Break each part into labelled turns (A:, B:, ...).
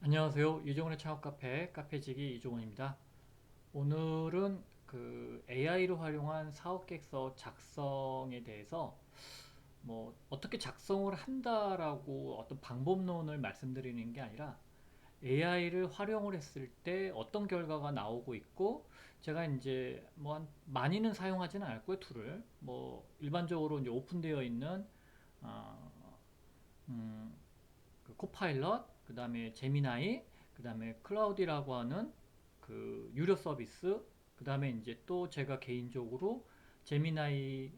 A: 안녕하세요. 이종훈의 창업 카페 카페지기 이종훈입니다. 오늘은 그 AI를 활용한 사업 계획서 작성에 대해서 뭐 어떻게 작성을 한다라고 어떤 방법론을 말씀드리는 게 아니라 AI를 활용을 했을 때 어떤 결과가 나오고 있고, 제가 이제 많이는 사용하지는 않을 거예요, 툴을. 뭐 일반적으로 이제 오픈되어 있는 어, 음, 그 코파일럿, 그 다음에 제미나이, 그 다음에 클라우디라고 하는 그 유료 서비스, 그 다음에 이제 또 제가 개인적으로 제미나이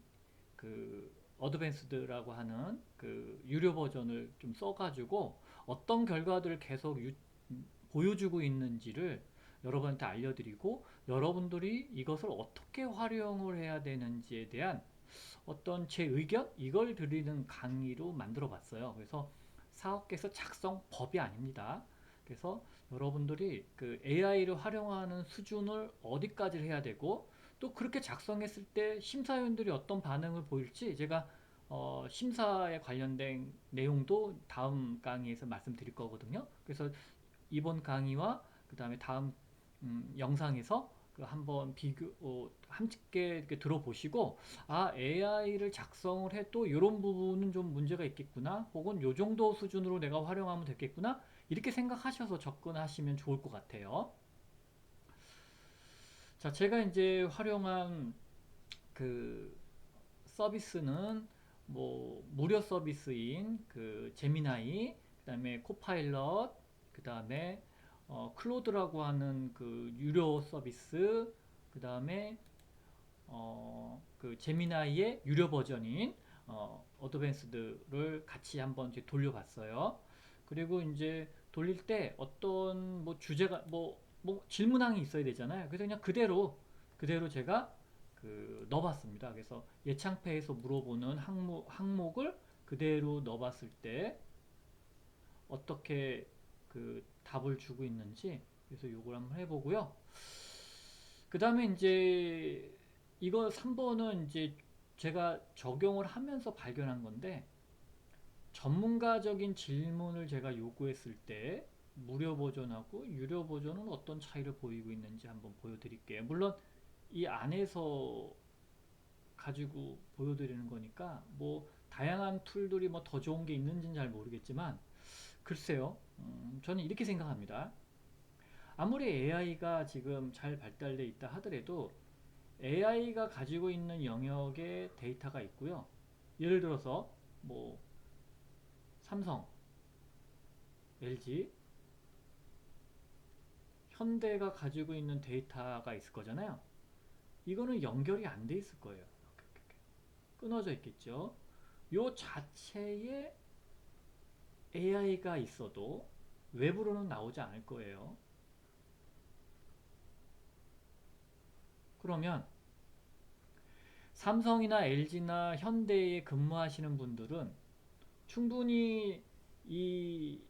A: 그 어드밴스드라고 하는 그 유료 버전을 좀 써가지고 어떤 결과들을 계속 보여주고 있는지를 여러분한테 알려드리고, 여러분들이 이것을 어떻게 활용을 해야 되는지에 대한 어떤 제 의견? 이걸 드리는 강의로 만들어 봤어요. 그래서 사업계획서 작성 법이 아닙니다. 그래서 여러분들이 그 AI를 활용하는 수준을 어디까지 해야 되고, 또 그렇게 작성했을 때 심사위원들이 어떤 반응을 보일지 제가 심사에 관련된 내용도 다음 강의에서 말씀드릴 거거든요. 그래서 이번 강의와 그 다음에 다음 영상에서 그 한번 함께 이렇게 들어보시고, 아, AI를 작성을 해도 이런 부분은 좀 문제가 있겠구나, 혹은 요 정도 수준으로 내가 활용하면 되겠구나, 이렇게 생각하셔서 접근하시면 좋을 것 같아요. 자, 제가 이제 활용한 그 서비스는 뭐 무료 서비스인 그 제미나이, 그 다음에 코파일럿, 그 다음에 클로드라고 하는 그 유료 서비스, 그 다음에 그 제미나이의 유료 버전인 어드밴스드를 같이 한번 이제 돌려봤어요. 그리고 이제 돌릴 때 어떤 뭐 주제가 뭐 질문항이 있어야 되잖아요. 그래서 그냥 그대로 제가 그 넣어봤습니다. 그래서 예창패에서 물어보는 항목을 그대로 넣어봤을 때 어떻게 그 답을 주고 있는지, 그래서 요걸 한번 해보고요. 그 다음에 이제 이거 3번은 이제 제가 적용을 하면서 발견한 건데, 전문가적인 질문을 제가 요구했을 때 무료 버전하고 유료 버전은 어떤 차이를 보이고 있는지 한번 보여드릴게요. 물론 이 안에서 가지고 보여드리는 거니까 뭐 다양한 툴들이 뭐 더 좋은 게 있는지는 잘 모르겠지만, 글쎄요, 저는 이렇게 생각합니다. 아무리 AI가 지금 잘 발달돼 있다 하더라도 AI가 가지고 있는 영역의 데이터가 있고요. 예를 들어서 뭐 삼성, LG, 현대가 가지고 있는 데이터가 있을 거잖아요. 이거는 연결이 안 돼 있을 거예요. 끊어져 있겠죠. 요 자체에 AI가 있어도 외부로는 나오지 않을 거예요. 그러면 삼성이나 LG나 현대에 근무하시는 분들은 충분히 이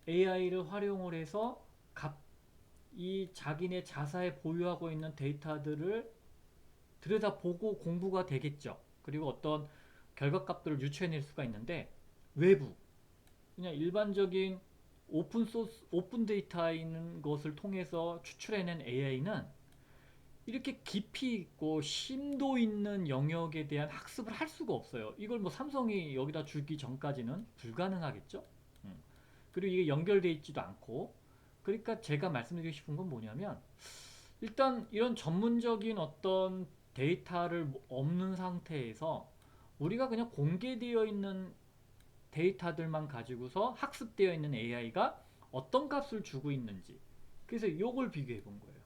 A: AI를 활용을 해서 이 자기네 자사에 보유하고 있는 데이터들을 들여다보고 공부가 되겠죠. 그리고 어떤 결과값들을 유추해낼 수가 있는데, 외부, 그냥 일반적인 오픈 소스, 오픈 데이터 있는 것을 통해서 추출해낸 AI는 이렇게 깊이 있고 심도 있는 영역에 대한 학습을 할 수가 없어요. 이걸 뭐 삼성이 여기다 주기 전까지는 불가능하겠죠. 음. 그리고 이게 연결돼 있지도 않고. 그러니까 제가 말씀드리고 싶은 건 뭐냐면, 일단 이런 전문적인 어떤 데이터를 없는 상태에서 우리가 그냥 공개되어 있는 데이터들만 가지고서 학습되어 있는 AI가 어떤 값을 주고 있는지, 그래서 이걸 비교해 본 거예요.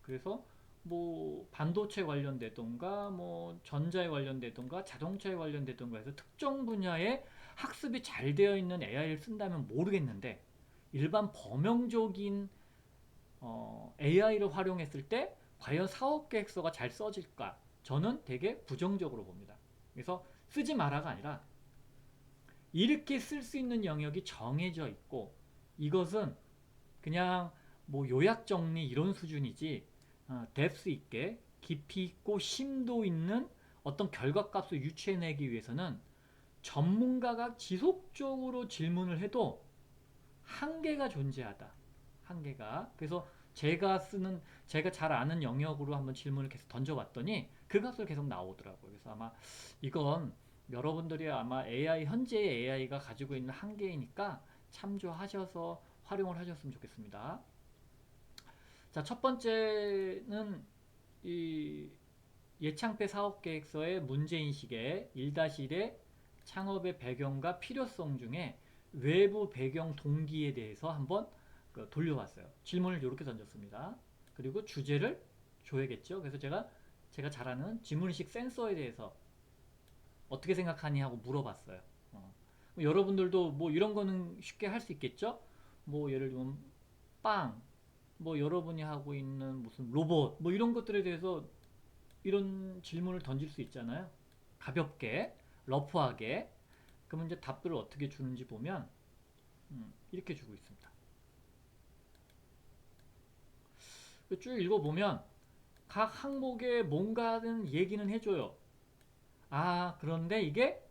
A: 그래서 뭐 반도체 관련되던가 뭐 전자에 관련되던가 자동차에 관련되던가 해서 특정 분야에 학습이 잘 되어 있는 AI를 쓴다면 모르겠는데, 일반 범용적인 AI를 활용했을 때 과연 사업 계획서가 잘 써질까? 저는 되게 부정적으로 봅니다. 그래서 쓰지 마라가 아니라 이렇게 쓸 수 있는 영역이 정해져 있고, 이것은 그냥 뭐 요약 정리 이런 수준이지, 뎁스 있게 깊이 있고 심도 있는 어떤 결과값을 유추해내기 위해서는 전문가가 지속적으로 질문을 해도 한계가 존재하다. 한계가. 그래서 제가 잘 아는 영역으로 한번 질문을 계속 던져봤더니 그 값을 계속 나오더라고요. 그래서 아마 이건 여러분들이 아마 현재의 AI가 가지고 있는 한계이니까 참조하셔서 활용을 하셨으면 좋겠습니다. 자, 첫 번째는 이 예창패 사업계획서의 문제인식의 1-1의 창업의 배경과 필요성 중에 외부 배경 동기에 대해서 한번 돌려봤어요. 질문을 이렇게 던졌습니다. 그리고 주제를 줘야겠죠. 그래서 제가 잘 아는 지문인식 센서에 대해서 어떻게 생각하니 하고 물어봤어요. 여러분들도 뭐 이런 거는 쉽게 할 수 있겠죠? 뭐 예를 들면 빵, 뭐 여러분이 하고 있는 무슨 로봇, 뭐 이런 것들에 대해서 이런 질문을 던질 수 있잖아요. 가볍게, 러프하게. 그러면 이제 답들을 어떻게 주는지 보면 이렇게 주고 있습니다. 쭉 읽어보면 각 항목에 뭔가는 얘기는 해줘요. 아, 그런데 이게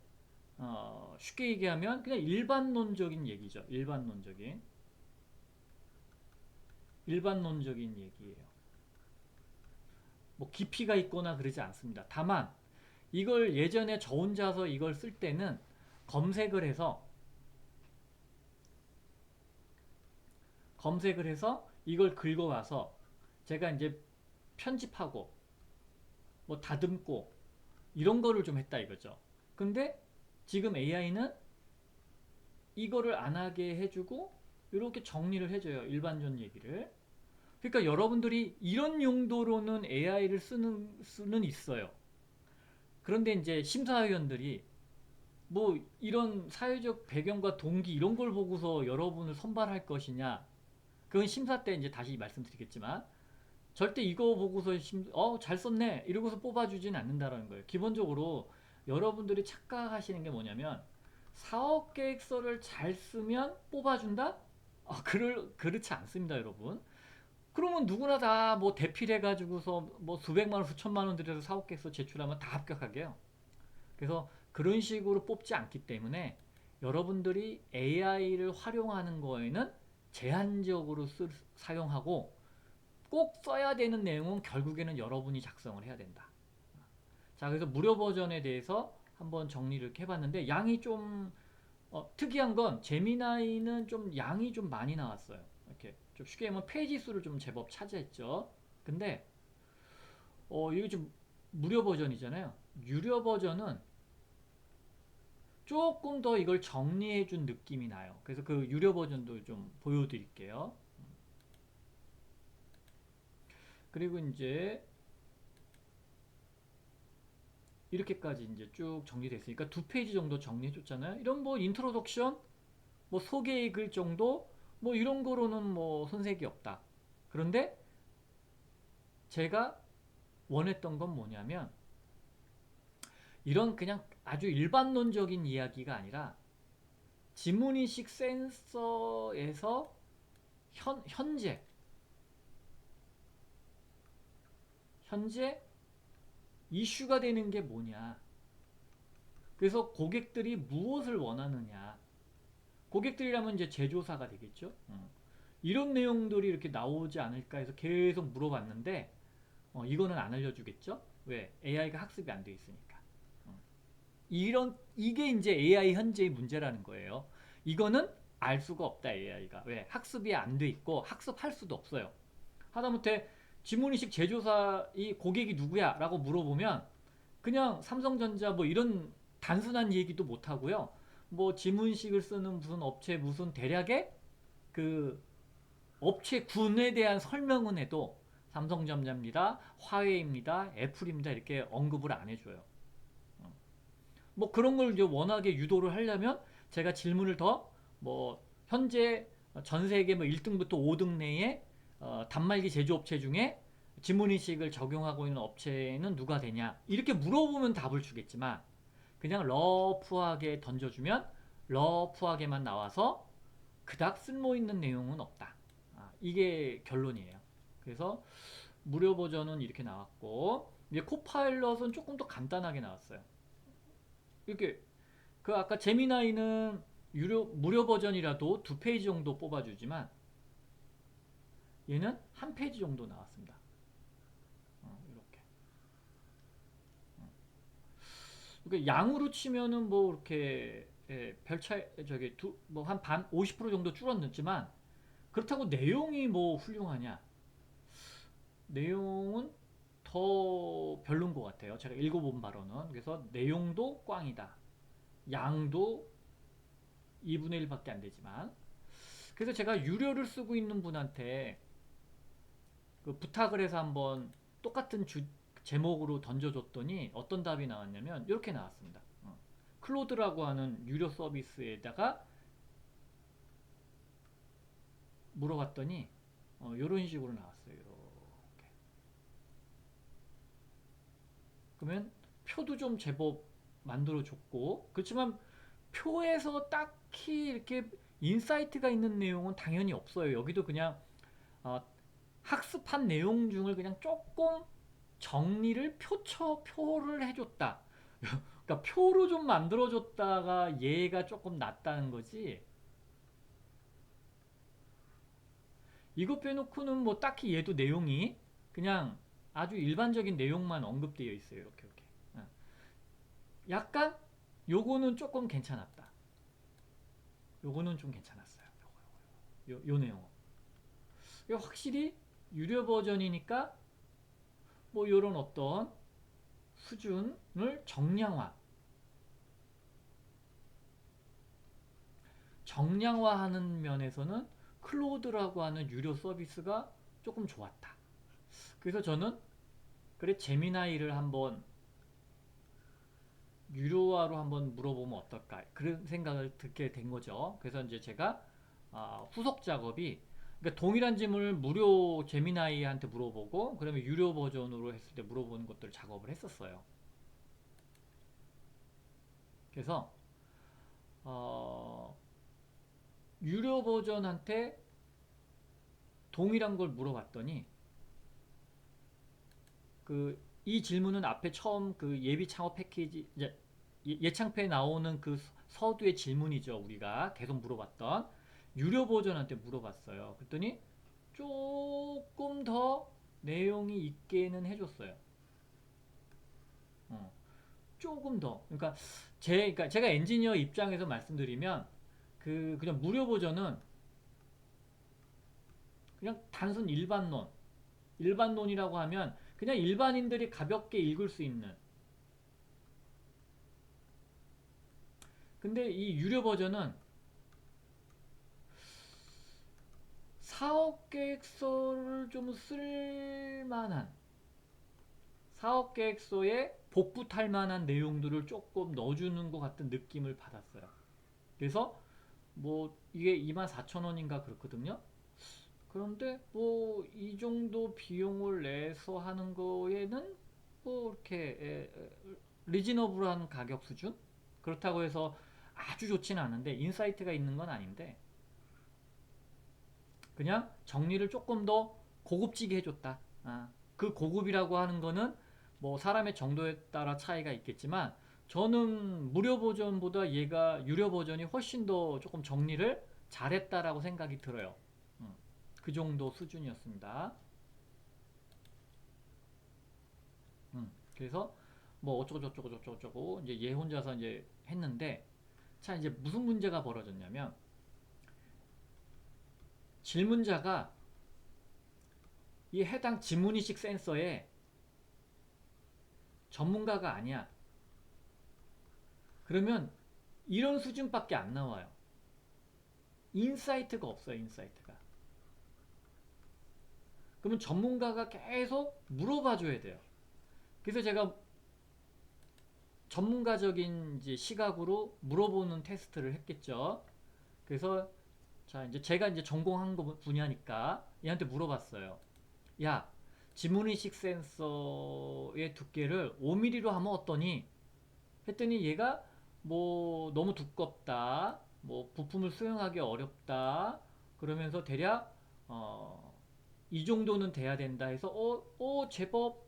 A: 쉽게 얘기하면 그냥 일반론적인 얘기죠. 일반론적인 얘기예요. 뭐 깊이가 있거나 그러지 않습니다. 다만 이걸 예전에 저 혼자서 이걸 쓸 때는 검색을 해서 이걸 긁어와서 제가 이제 편집하고 뭐 다듬고 이런 거를 좀 했다 이거죠. 근데 지금 AI는 이거를 안 하게 해주고 이렇게 정리를 해줘요. 일반전 얘기를. 그러니까 여러분들이 이런 용도로는 AI를 쓰는 수는 있어요. 그런데 이제 심사위원들이 뭐 이런 사회적 배경과 동기 이런 걸 보고서 여러분을 선발할 것이냐, 그건 심사 때 이제 다시 말씀드리겠지만 절대 이거 보고서 잘 썼네 이러고서 뽑아주진 않는다는 거예요. 기본적으로 여러분들이 착각하시는 게 뭐냐면 사업계획서를 잘 쓰면 뽑아준다? 그렇지 않습니다, 여러분. 그러면 누구나 다 뭐 대필해 가지고서 뭐 수백만 원, 수천만 원 들여서 사업계획서 제출하면 다 합격하게요. 그래서 그런 식으로 뽑지 않기 때문에 여러분들이 AI를 활용하는 거에는 제한적으로 사용하고 꼭 써야 되는 내용은 결국에는 여러분이 작성을 해야 된다. 자, 그래서 무료 버전에 대해서 한번 정리를 이렇게 해봤는데 양이 좀 특이한 건 제미나이는 좀 양이 좀 많이 나왔어요. 이렇게 좀 쉽게 하면 페이지 수를 좀 제법 차지했죠. 근데 이게 좀 무료 버전이잖아요. 유료 버전은 조금 더 이걸 정리해 준 느낌이 나요. 그래서 그 유료 버전도 좀 보여드릴게요. 그리고 이제 이렇게까지 이제 쭉 정리됐으니까 2페이지 정도 정리해 줬잖아요. 이런 뭐 인트로덕션, 뭐 소개의 글 정도, 뭐 이런 거로는 뭐 손색이 없다. 그런데 제가 원했던 건 뭐냐면 이런 그냥 아주 일반론적인 이야기가 아니라 지문인식 센서에서 현재 이슈가 되는 게 뭐냐. 그래서 고객들이 무엇을 원하느냐. 고객들이라면 이제 제조사가 되겠죠. 이런 내용들이 이렇게 나오지 않을까 해서 계속 물어봤는데 이거는 안 알려주겠죠. 왜? AI가 학습이 안 돼 있으니까. 이게 이제 AI 현재의 문제라는 거예요. 이거는 알 수가 없다, AI가. 왜? 학습이 안 돼 있고 학습할 수도 없어요. 하다못해 지문인식 제조사 이 고객이 누구야? 라고 물어보면 그냥 삼성전자 뭐 이런 단순한 얘기도 못 하고요. 뭐 지문식을 쓰는 무슨 업체 무슨 대략의 그 업체 군에 대한 설명은 해도 삼성전자입니다, 화웨이입니다, 애플입니다 이렇게 언급을 안 해줘요. 뭐 그런 걸 이제 워낙에 유도를 하려면 제가 질문을 더 뭐 현재 전 세계 뭐 1등부터 5등 내에 단말기 제조업체 중에 지문인식을 적용하고 있는 업체는 누가 되냐 이렇게 물어보면 답을 주겠지만 그냥 러프하게 던져주면 러프하게만 나와서 그닥 쓸모있는 내용은 없다. 이게 결론이에요. 그래서 무료 버전은 이렇게 나왔고 이제 코파일럿은 조금 더 간단하게 나왔어요. 이렇게 그 아까 제미나이는 무료 버전이라도 2페이지 정도 뽑아주지만 얘는 1페이지 정도 나왔습니다. 이렇게. 그러니까 양으로 치면은 뭐 이렇게 별 차이 저기 뭐한 반 50% 정도 줄었지만 그렇다고 내용이 뭐 훌륭하냐? 내용은 더 별론 것 같아요. 제가 읽어본 바로는. 그래서 내용도 꽝이다. 양도 2분의 1밖에 안 되지만. 그래서 제가 유료를 쓰고 있는 분한테 그 부탁을 해서 한번 똑같은 제목으로 던져줬더니 어떤 답이 나왔냐면 이렇게 나왔습니다. 클로드라고 하는 유료 서비스에다가 물어봤더니 이런 식으로 나왔어요. 이렇게. 그러면 표도 좀 제법 만들어줬고 그렇지만 표에서 딱히 이렇게 인사이트가 있는 내용은 당연히 없어요. 여기도 그냥 어, 학습한 내용 중을 그냥 조금 정리를 표를 해줬다. 그러니까 표로 좀 만들어줬다가 얘가 조금 낫다는 거지. 이거 빼놓고는 뭐 딱히 얘도 내용이 그냥 아주 일반적인 내용만 언급되어 있어요. 이렇게. 어. 약간 요거는 조금 괜찮았다. 요거는 좀 괜찮았어요. 요 내용. 확실히 유료 버전이니까 뭐 요런 어떤 수준을 정량화하는 면에서는 클로드라고 하는 유료 서비스가 조금 좋았다. 그래서 저는 그래 제미나이를 한번 유료화로 한번 물어보면 어떨까 그런 생각을 듣게 된 거죠. 그래서 이제 제가 후속 작업이 그러니까 동일한 질문을 무료 제미나이한테 물어보고 그러면 유료 버전으로 했을 때 물어보는 것들을 작업을 했었어요. 그래서 어, 유료 버전한테 동일한 걸 물어봤더니 이 질문은 앞에 처음 그 예비 창업 패키지 이제 예창패에 나오는 그 서두의 질문이죠. 우리가 계속 물어봤던 유료 버전한테 물어봤어요. 그랬더니 조금 더 내용이 있게는 해줬어요. 조금 더. 그러니까 그러니까 제가 엔지니어 입장에서 말씀드리면 그냥 무료 버전은 그냥 단순 일반론이라고 하면 그냥 일반인들이 가볍게 읽을 수 있는. 근데 이 유료 버전은 사업계획서를 좀 쓸만한 사업계획서에 복붙할 만한 내용들을 조금 넣어주는 것 같은 느낌을 받았어요. 그래서 뭐 이게 24,000원인가 그렇거든요. 그런데 뭐 이 정도 비용을 내서 하는 거에는 뭐 이렇게 리즈너블한 가격 수준? 그렇다고 해서 아주 좋지는 않은데 인사이트가 있는 건 아닌데 그냥 정리를 조금 더 고급지게 해줬다. 그 고급이라고 하는 거는 뭐 사람의 정도에 따라 차이가 있겠지만 저는 무료 버전보다 얘가 유료 버전이 훨씬 더 조금 정리를 잘했다라고 생각이 들어요. 그 정도 수준이었습니다. 그래서 뭐 어쩌고 저쩌고 저쩌고 저쩌고 이제 얘 혼자서 이제 했는데 자 이제 무슨 문제가 벌어졌냐면 질문자가 이 해당 지문인식 센서에 전문가가 아니야. 그러면 이런 수준밖에 안 나와요. 인사이트가 없어요. 인사이트가. 그러면 전문가가 계속 물어봐 줘야 돼요. 그래서 제가 전문가적인 이제 시각으로 물어보는 테스트를 했겠죠. 그래서 자 이제 제가 이제 전공한 거 분야니까 얘한테 물어봤어요. 야, 지문인식 센서의 두께를 5mm로 하면 어떠니? 했더니 얘가 뭐 너무 두껍다, 뭐 부품을 수용하기 어렵다, 그러면서 대략 이 정도는 돼야 된다 해서 제법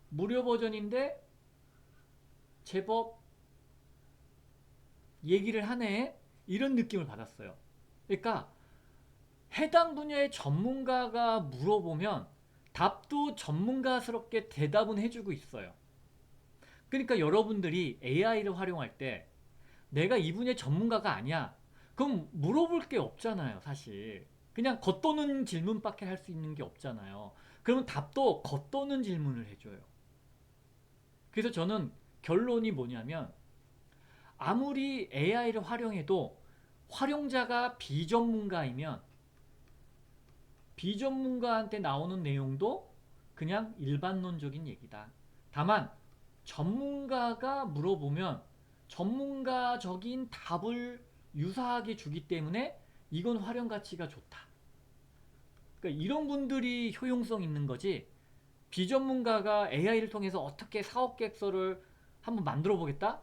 A: 무료 버전인데 제법 얘기를 하네? 이런 느낌을 받았어요. 그러니까 해당 분야의 전문가가 물어보면 답도 전문가스럽게 대답은 해주고 있어요. 그러니까 여러분들이 AI를 활용할 때 내가 이 분야의 전문가가 아니야. 그럼 물어볼 게 없잖아요, 사실. 그냥 겉도는 질문밖에 할 수 있는 게 없잖아요. 그러면 답도 겉도는 질문을 해줘요. 그래서 저는 결론이 뭐냐면 아무리 AI를 활용해도 활용자가 비전문가이면 비전문가한테 나오는 내용도 그냥 일반론적인 얘기다. 다만 전문가가 물어보면 전문가적인 답을 유사하게 주기 때문에 이건 활용 가치가 좋다. 그러니까 이런 분들이 효용성 있는 거지. 비전문가가 AI를 통해서 어떻게 사업 계획서를 한번 만들어 보겠다?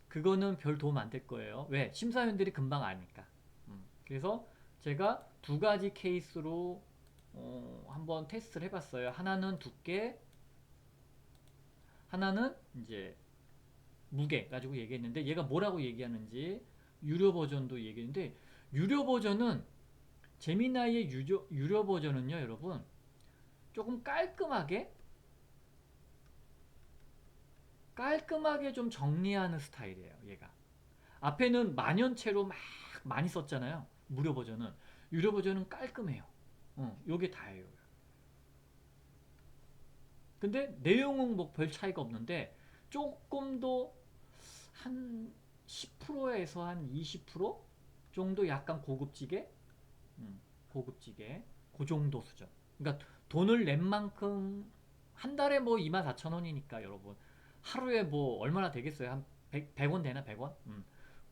A: 그거는 별 도움 안 될 거예요. 왜? 심사위원들이 금방 아니까. 그래서 제가 두 가지 케이스로 한번 테스트를 해봤어요. 하나는 두께, 하나는 이제 무게 가지고 얘기했는데 얘가 뭐라고 얘기하는지 유료 버전도 얘기했는데 유료 버전은 제미나이의 유료 버전은요, 여러분 조금 깔끔하게 좀 정리하는 스타일이에요. 얘가 앞에는 만연체로 막 많이 썼잖아요. 무료 버전은. 유료 버전은 깔끔해요. 요게 다예요. 근데 내용은 뭐 별 차이가 없는데 조금 더 한 10%에서 한 20% 정도 약간 고급지게, 고급지게 그 정도 수준. 그러니까 돈을 낸 만큼 한 달에 뭐 24,000원이니까 여러분 하루에 뭐 얼마나 되겠어요? 한 100원 되나 100원?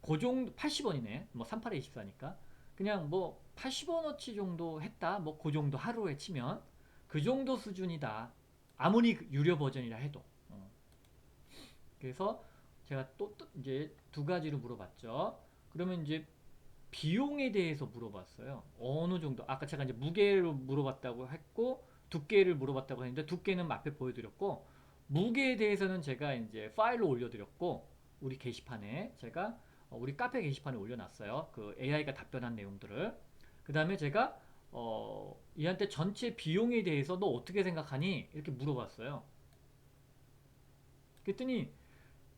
A: 그 정도 80원이네. 뭐 38에 24니까 그냥 뭐 80원어치 정도 했다. 뭐 그 정도 하루에 치면 그 정도 수준이다. 아무리 유료 버전이라 해도. 그래서 제가 또 이제 두 가지로 물어봤죠. 그러면 이제 비용에 대해서 물어봤어요. 어느 정도 아까 제가 이제 무게를 물어봤다고 했고 두께를 물어봤다고 했는데 두께는 앞에 보여드렸고 무게에 대해서는 제가 이제 파일로 올려드렸고 우리 게시판에 제가 우리 카페 게시판에 올려놨어요. 그 AI가 답변한 내용들을. 그 다음에 제가 얘한테 전체 비용에 대해서 너 어떻게 생각하니? 이렇게 물어봤어요. 그랬더니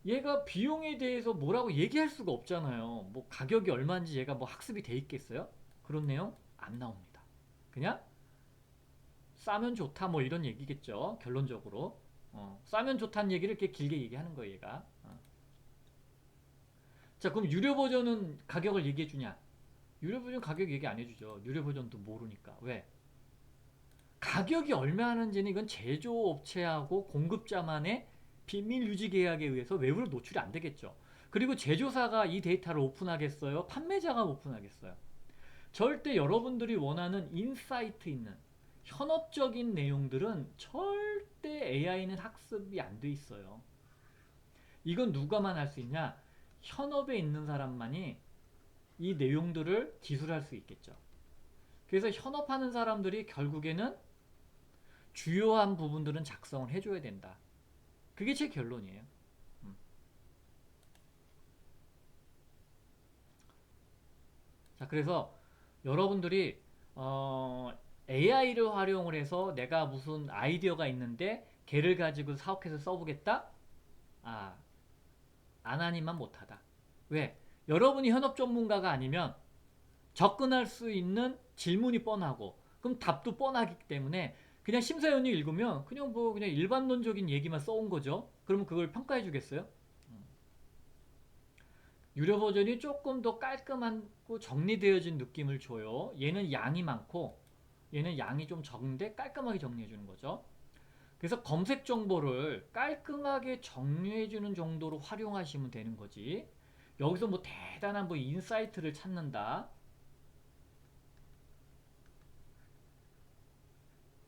A: 얘가 비용에 대해서 뭐라고 얘기할 수가 없잖아요. 뭐 가격이 얼마인지 얘가 뭐 학습이 돼 있겠어요? 그런 내용 안 나옵니다. 그냥 싸면 좋다 뭐 이런 얘기겠죠. 결론적으로. 싸면 좋다는 얘기를 이렇게 길게 얘기하는 거예요, 얘가. 자, 그럼 유료 버전은 가격을 얘기해 주냐? 유료 버전 가격 얘기 안 해주죠. 유료 버전도 모르니까. 왜? 가격이 얼마 하는지는 이건 제조업체하고 공급자만의 비밀 유지 계약에 의해서 외부로 노출이 안 되겠죠. 그리고 제조사가 이 데이터를 오픈하겠어요? 판매자가 오픈하겠어요? 절대 여러분들이 원하는 인사이트 있는 현업적인 내용들은 절대 AI는 학습이 안 돼 있어요. 이건 누가만 할 수 있냐? 현업에 있는 사람만이 이 내용들을 기술할 수 있겠죠. 그래서 현업하는 사람들이 결국에는 주요한 부분들은 작성을 해줘야 된다. 그게 제 결론이에요. 자, 그래서 여러분들이 AI를 활용을 해서 내가 무슨 아이디어가 있는데 걔를 가지고 사업해서 써보겠다? 아, 안 하니만 못하다. 왜? 여러분이 현업 전문가가 아니면 접근할 수 있는 질문이 뻔하고 그럼 답도 뻔하기 때문에 그냥 심사위원이 읽으면 그냥 뭐 그냥 일반론적인 얘기만 써온 거죠. 그러면 그걸 평가해 주겠어요? 유료 버전이 조금 더 깔끔하고 정리되어진 느낌을 줘요. 얘는 양이 많고 얘는 양이 좀 적은데 깔끔하게 정리해 주는 거죠. 그래서 검색 정보를 깔끔하게 정리해 주는 정도로 활용하시면 되는 거지. 여기서 뭐 대단한 뭐 인사이트를 찾는다.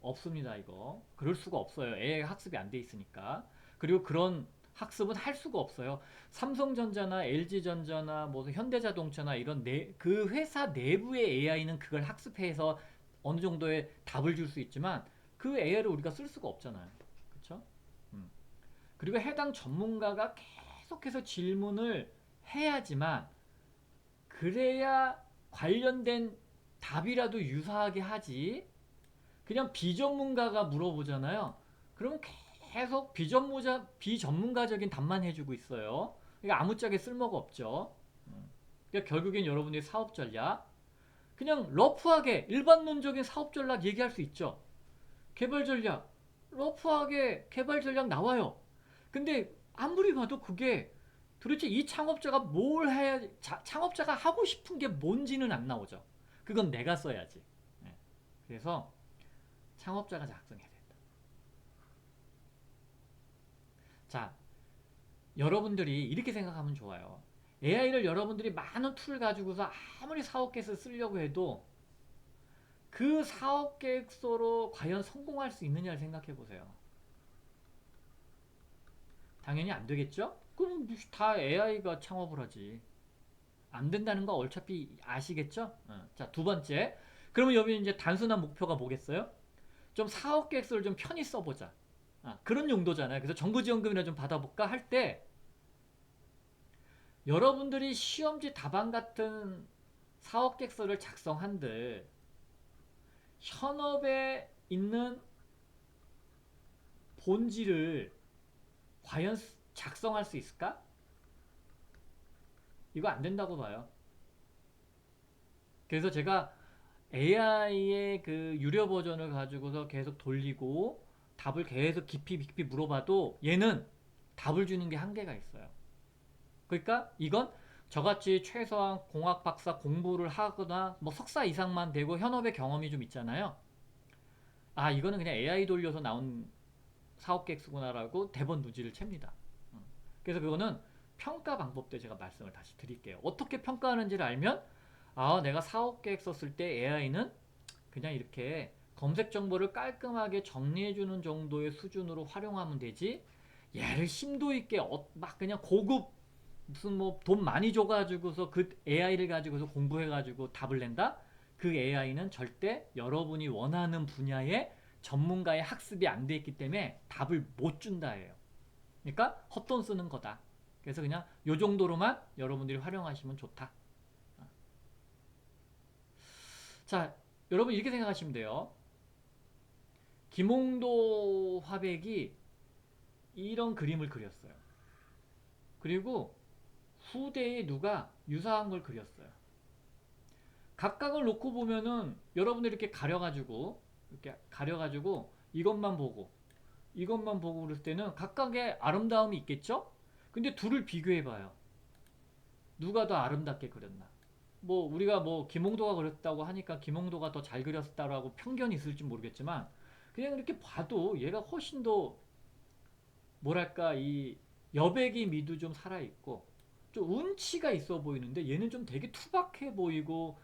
A: 없습니다, 이거. 그럴 수가 없어요. AI 학습이 안 돼 있으니까. 그리고 그런 학습은 할 수가 없어요. 삼성전자나 LG전자나 뭐 현대자동차나 이런 그 회사 내부의 AI는 그걸 학습해서 어느 정도의 답을 줄 수 있지만 그 AI를 우리가 쓸 수가 없잖아요. 그렇죠? 그리고 해당 전문가가 계속해서 질문을 해야지만 그래야 관련된 답이라도 유사하게 하지. 그냥 비전문가가 물어보잖아요. 그러면 계속 비전문가적인 답만 해주고 있어요. 그러니까 아무짝에 쓸모가 없죠. 그러니까 결국엔 여러분들이 사업 전략, 그냥 러프하게 일반론적인 사업 전략 얘기할 수 있죠. 개발 전략, 러프하게 개발 전략 나와요. 근데 아무리 봐도 그게 도대체 이 창업자가 뭘 해야, 창업자가 하고 싶은 게 뭔지는 안 나오죠. 그건 내가 써야지. 네. 그래서 창업자가 작성해야 된다. 자, 여러분들이 이렇게 생각하면 좋아요. AI를 여러분들이 많은 툴을 가지고서 아무리 사업 계획을 쓰려고 해도 그 사업 계획서로 과연 성공할 수 있느냐를 생각해 보세요. 당연히 안 되겠죠? 그럼 다 AI가 창업을 하지. 안 된다는 거 어차피 아시겠죠? 자, 두 번째. 그러면 여기 이제 단순한 목표가 뭐겠어요? 좀 사업 계획서를 좀 편히 써보자. 그런 용도잖아요. 그래서 정부지원금이나 좀 받아볼까 할 때 여러분들이 시험지 답안 같은 사업 계획서를 작성한들 현업에 있는 본질을 과연 작성할 수 있을까? 이거 안 된다고 봐요. 그래서 제가 AI의 그 유료 버전을 가지고서 계속 돌리고 답을 계속 깊이 물어봐도 얘는 답을 주는 게 한계가 있어요. 그러니까 이건 저같이 최소한 공학 박사 공부를 하거나 뭐 석사 이상만 되고 현업의 경험이 좀 있잖아요. 이거는 그냥 AI 돌려서 나온 사업 계획서구나라고 대번 누지를 챕니다. 그래서 그거는 평가 방법도 제가 말씀을 다시 드릴게요. 어떻게 평가하는지를 알면 내가 사업 계획 썼을 때 AI는 그냥 이렇게 검색 정보를 깔끔하게 정리해주는 정도의 수준으로 활용하면 되지, 얘를 심도 있게 막 그냥 고급 무슨 뭐 돈 많이 줘가지고서 그 AI를 가지고서 공부해가지고 답을 낸다? 그 AI는 절대 여러분이 원하는 분야의 전문가의 학습이 안 돼 있기 때문에 답을 못 준다예요. 그러니까 헛돈 쓰는 거다. 그래서 그냥 요 정도로만 여러분들이 활용하시면 좋다. 자, 여러분 이렇게 생각하시면 돼요. 김홍도 화백이 이런 그림을 그렸어요. 그리고 후대에 누가 유사한 걸 그렸어요. 각각을 놓고 보면은 여러분들이 이렇게 가려가지고 이것만 보고 그럴 때는 각각의 아름다움이 있겠죠? 근데 둘을 비교해봐요. 누가 더 아름답게 그렸나? 뭐 우리가 뭐 김홍도가 그렸다고 하니까 김홍도가 더 잘 그렸다라고 편견이 있을지 모르겠지만 그냥 이렇게 봐도 얘가 훨씬 더 뭐랄까 이 여백이 미도 좀 살아있고 좀 운치가 있어 보이는데 얘는 좀 되게 투박해 보이고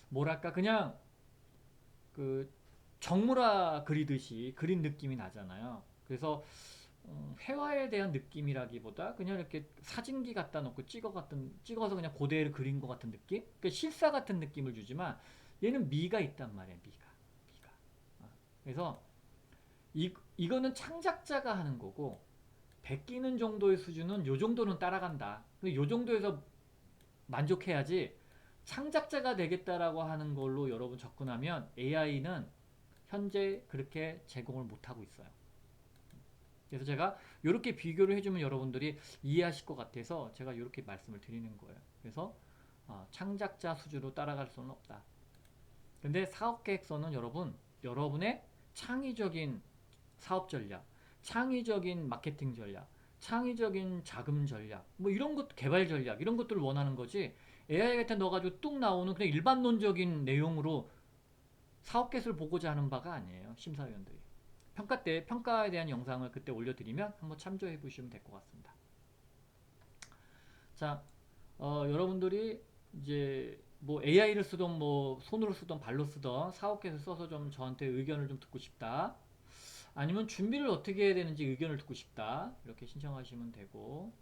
A: 뭐랄까 그냥 그 정물화 그리듯이 그린 느낌이 나잖아요. 그래서 회화에 대한 느낌이라기보다 그냥 이렇게 사진기 갖다 놓고 찍어서 그냥 그대로 그린 것 같은 느낌? 그러니까 실사 같은 느낌을 주지만 얘는 미가 있단 말이에요. 미가. 그래서 이거는 창작자가 하는 거고 베끼는 정도의 수준은 요 정도는 따라간다. 근데 요 정도에서 만족해야지 창작자가 되겠다라고 하는 걸로 여러분 접근하면 AI는 현재 그렇게 제공을 못하고 있어요. 그래서 제가 이렇게 비교를 해주면 여러분들이 이해하실 것 같아서 제가 이렇게 말씀을 드리는 거예요. 그래서 창작자 수준으로 따라갈 수는 없다. 근데 사업계획서는 여러분의 창의적인 사업 전략, 창의적인 마케팅 전략, 창의적인 자금 전략, 뭐 이런 것, 개발 전략, 이런 것들을 원하는 거지, AI 같은 넣어가지고 뚝 나오는 그냥 일반론적인 내용으로 사업계획서를 보고자 하는 바가 아니에요. 심사위원들이. 평가 때 평가에 대한 영상을 그때 올려드리면 한번 참조해 보시면 될 것 같습니다. 자, 여러분들이 이제 뭐 AI를 쓰던 뭐 손으로 쓰던 발로 쓰던 사업계획서 써서 좀 저한테 의견을 좀 듣고 싶다. 아니면 준비를 어떻게 해야 되는지 의견을 듣고 싶다. 이렇게 신청하시면 되고,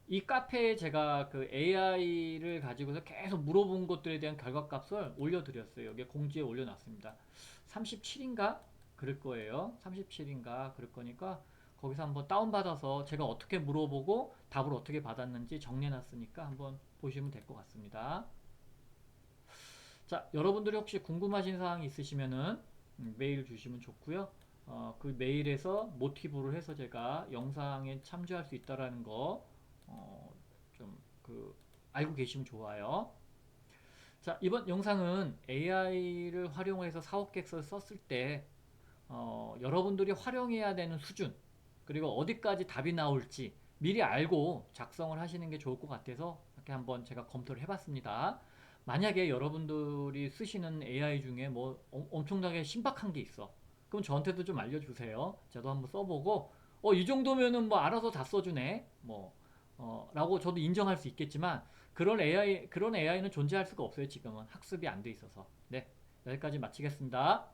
A: 이 카페에 제가 그 AI를 가지고서 계속 물어본 것들에 대한 결과값을 올려드렸어요. 여기 공지에 올려놨습니다. 37인가? 그럴 거예요. 37인가? 그럴 거니까 거기서 한번 다운받아서 제가 어떻게 물어보고 답을 어떻게 받았는지 정리해놨으니까 한번 보시면 될 것 같습니다. 자, 여러분들이 혹시 궁금하신 사항이 있으시면은 메일 주시면 좋고요. 그 메일에서 모티브를 해서 제가 영상에 참조할 수 있다라는 거, 좀 알고 계시면 좋아요. 자, 이번 영상은 AI를 활용해서 사업계획서를 썼을 때 여러분들이 활용해야 되는 수준, 그리고 어디까지 답이 나올지 미리 알고 작성을 하시는 게 좋을 것 같아서 이렇게 한번 제가 검토를 해봤습니다. 만약에 여러분들이 쓰시는 AI 중에 뭐 엄청나게 신박한 게 있어. 그럼 저한테도 좀 알려주세요. 저도 한번 써보고, 이 정도면은 뭐 알아서 다 써주네. 라고 저도 인정할 수 있겠지만, 그런 AI는 존재할 수가 없어요. 지금은 학습이 안 돼 있어서. 네, 여기까지 마치겠습니다.